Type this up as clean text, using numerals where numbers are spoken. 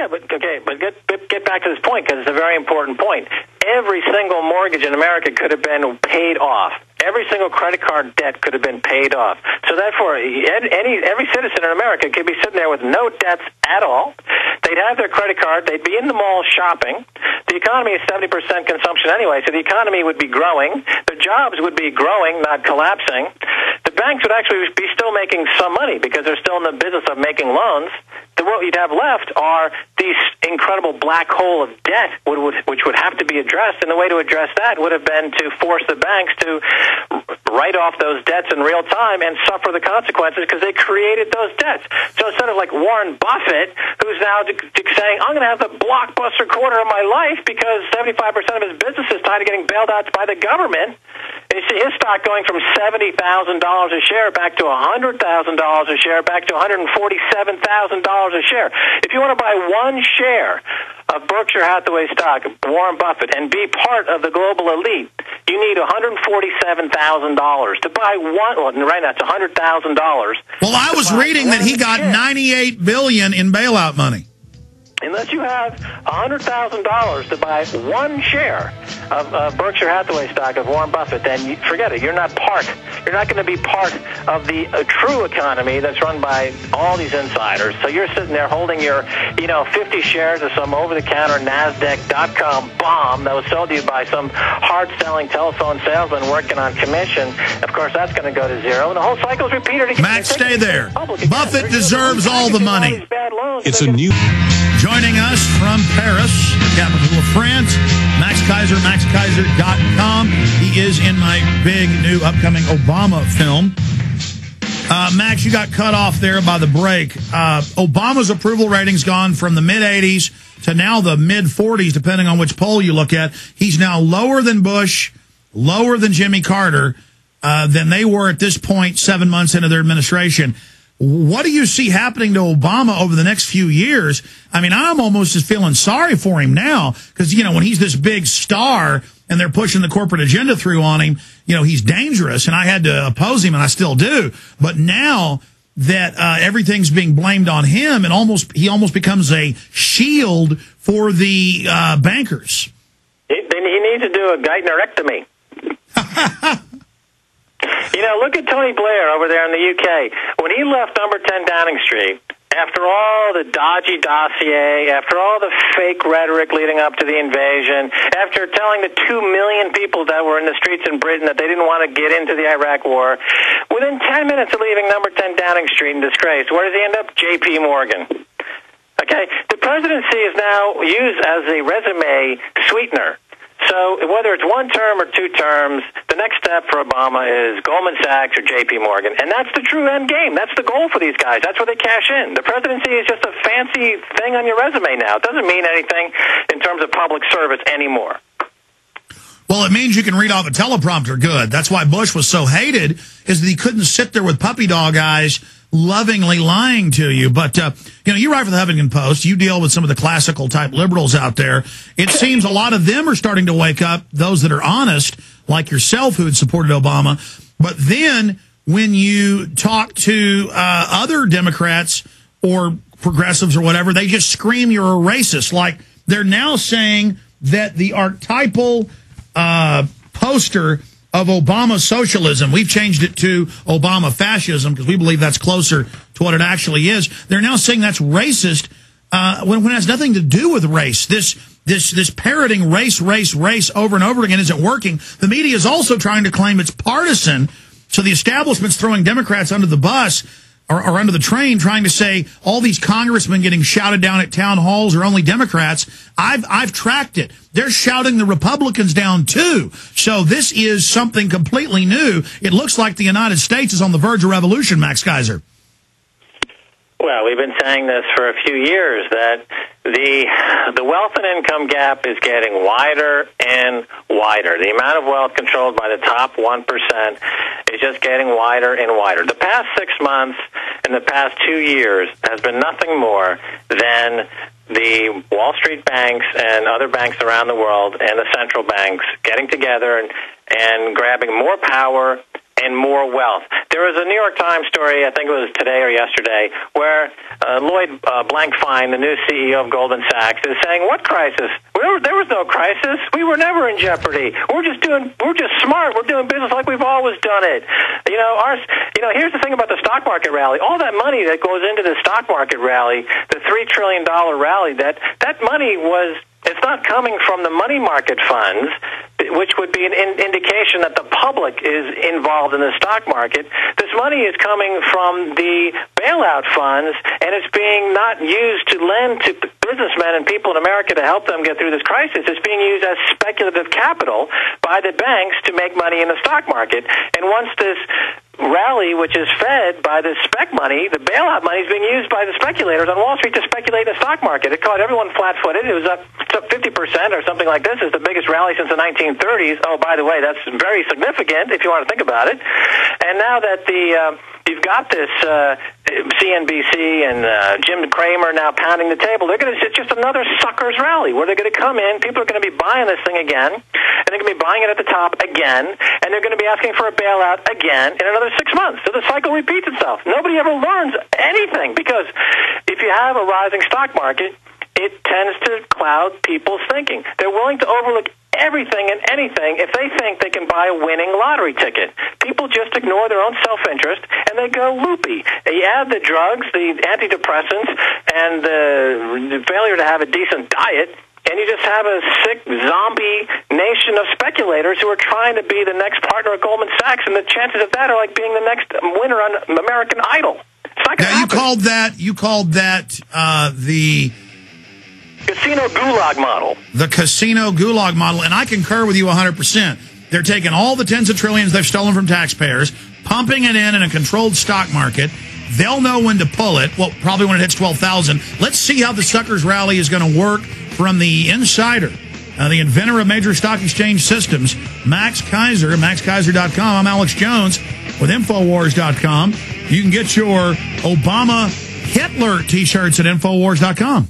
Yeah, but get back to this point, because it's a very important point. Every single mortgage in America could have been paid off. Every single credit card debt could have been paid off. So therefore, every citizen in America could be sitting there with no debts at all. They'd have their credit card. They'd be in the mall shopping. The economy is 70% consumption anyway, so the economy would be growing. The jobs would be growing, not collapsing. The banks would actually be still making some money because they're still in the business of making loans. What you'd have left are these incredible black hole of debt, which would have to be addressed. And the way to address that would have been to force the banks to write off those debts in real time and suffer the consequences because they created those debts. So instead of like Warren Buffett, who's now saying, I'm going to have the blockbuster quarter of my life because 75% of his business is tied to getting bailed out by the government, you see his stock going from $70,000 a share back to $100,000 a share back to $147,000 a share. If you want to buy one share of Berkshire Hathaway stock, Warren Buffett, and be part of the global elite, you need $147,000 to buy one. Well, right now it's $100,000. Well, I was reading that he got $98 billion in bailout money. Unless you have $100,000 to buy one share of Berkshire Hathaway stock of Warren Buffett, then forget it. You're not going to be part of the true economy that's run by all these insiders. So you're sitting there holding your, 50 shares of some over-the-counter NASDAQ.com bomb that was sold to you by some hard-selling telephone salesman working on commission. Of course, that's going to go to zero, and the whole cycle's repeated again. Max, stay there. Buffett deserves all the money. It's a new... Joining us from Paris, capital of France, Max Keiser, MaxKeiser.com. He is in my big new upcoming Obama film. Max, you got cut off there by the break. Obama's approval rating's gone from the mid-80s to now the mid-40s, depending on which poll you look at. He's now lower than Bush, lower than Jimmy Carter, than they were at this point 7 months into their administration. What do you see happening to Obama over the next few years? I mean, I'm almost just feeling sorry for him now because, when he's this big star and they're pushing the corporate agenda through on him, he's dangerous, and I had to oppose him, and I still do. But now that everything's being blamed on him, and he almost becomes a shield for the bankers. Then he needs to do a Geithnerectomy. Look at Tony Blair over there in the UK. When he left number 10 Downing Street, after all the dodgy dossier, after all the fake rhetoric leading up to the invasion, after telling the 2 million people that were in the streets in Britain that they didn't want to get into the Iraq war, within 10 minutes of leaving number 10 Downing Street in disgrace, where does he end up? J.P. Morgan. Okay? The presidency is now used as a resume sweetener. So whether it's one term or two terms, the next step for Obama is Goldman Sachs or J.P. Morgan. And that's the true end game. That's the goal for these guys. That's where they cash in. The presidency is just a fancy thing on your resume now. It doesn't mean anything in terms of public service anymore. Well, it means you can read off a teleprompter good. That's why Bush was so hated, is that he couldn't sit there with puppy dog eyes lovingly lying to you. But, you write for the Huffington Post. You deal with some of the classical type liberals out there. It seems a lot of them are starting to wake up, those that are honest, like yourself, who had supported Obama. But then when you talk to other Democrats or progressives or whatever, they just scream you're a racist. Like they're now saying that the archetypal poster of Obama socialism, we've changed it to Obama fascism because we believe that's closer to what it actually is. They're now saying that's racist when it has nothing to do with race. This parroting race over and over again isn't working. The media is also trying to claim it's partisan, so the establishment's throwing Democrats under the bus or under the train, trying to say all these congressmen getting shouted down at town halls are only Democrats. I've tracked it. They're shouting the Republicans down, too. So this is something completely new. It looks like the United States is on the verge of revolution, Max Keiser. Well, we've been saying this for a few years, that the wealth and income gap is getting wider and wider. The amount of wealth controlled by the top 1% is just getting wider and wider. The past 6 months and the past 2 years has been nothing more than the Wall Street banks and other banks around the world and the central banks getting together and grabbing more power and more wealth. There was a New York Times story, I think it was today or yesterday, where Lloyd Blankfein, the new CEO of Goldman Sachs, is saying, "What crisis? There was no crisis. We were never in jeopardy. We're just smart. We're doing business like we've always done it." Here's the thing about the stock market rally. All that money that goes into the stock market rally, the $3 trillion rally, that money it's not coming from the money market funds, which would be an indication that the public is involved in the stock market. This money is coming from the bailout funds, and it's being not used to lend to businessmen and people in America to help them get through this crisis. It's being used as speculative capital by the banks to make money in the stock market. And once this rally, which is fed by the spec money, the bailout money is being used by the speculators on Wall Street to speculate in the stock market. It caught everyone flat-footed. It's up 50% or something like this. It's the biggest rally since the 1930s. Oh, by the way, that's very significant if you want to think about it. And now that you've got this CNBC and Jim Cramer now pounding the table, it's just another sucker's rally where they're going to come in, people are going to be buying this thing again, and they're going to be buying it at the top again, and they're going to be asking for a bailout again in another 6 months. So the cycle repeats itself. Nobody ever learns anything, because if you have a rising stock market, it tends to cloud people's thinking. They're willing to overlook everything and anything if they think they can buy a winning lottery ticket. People just ignore their own self-interest, and they go loopy. You add the drugs, the antidepressants, and the failure to have a decent diet, and you just have a sick zombie nation of speculators who are trying to be the next partner of Goldman Sachs, and the chances of that are like being the next winner on American Idol. It's not going to happen. You called that the casino gulag model. The casino gulag model, and I concur with you 100%. They're taking all the tens of trillions they've stolen from taxpayers, pumping it in a controlled stock market. They'll know when to pull it, well, probably when it hits 12,000. Let's see how the suckers rally is going to work from the insider, the inventor of major stock exchange systems, Max Keiser, maxkeiser.com. I'm Alex Jones with Infowars.com. You can get your Obama Hitler t-shirts at Infowars.com.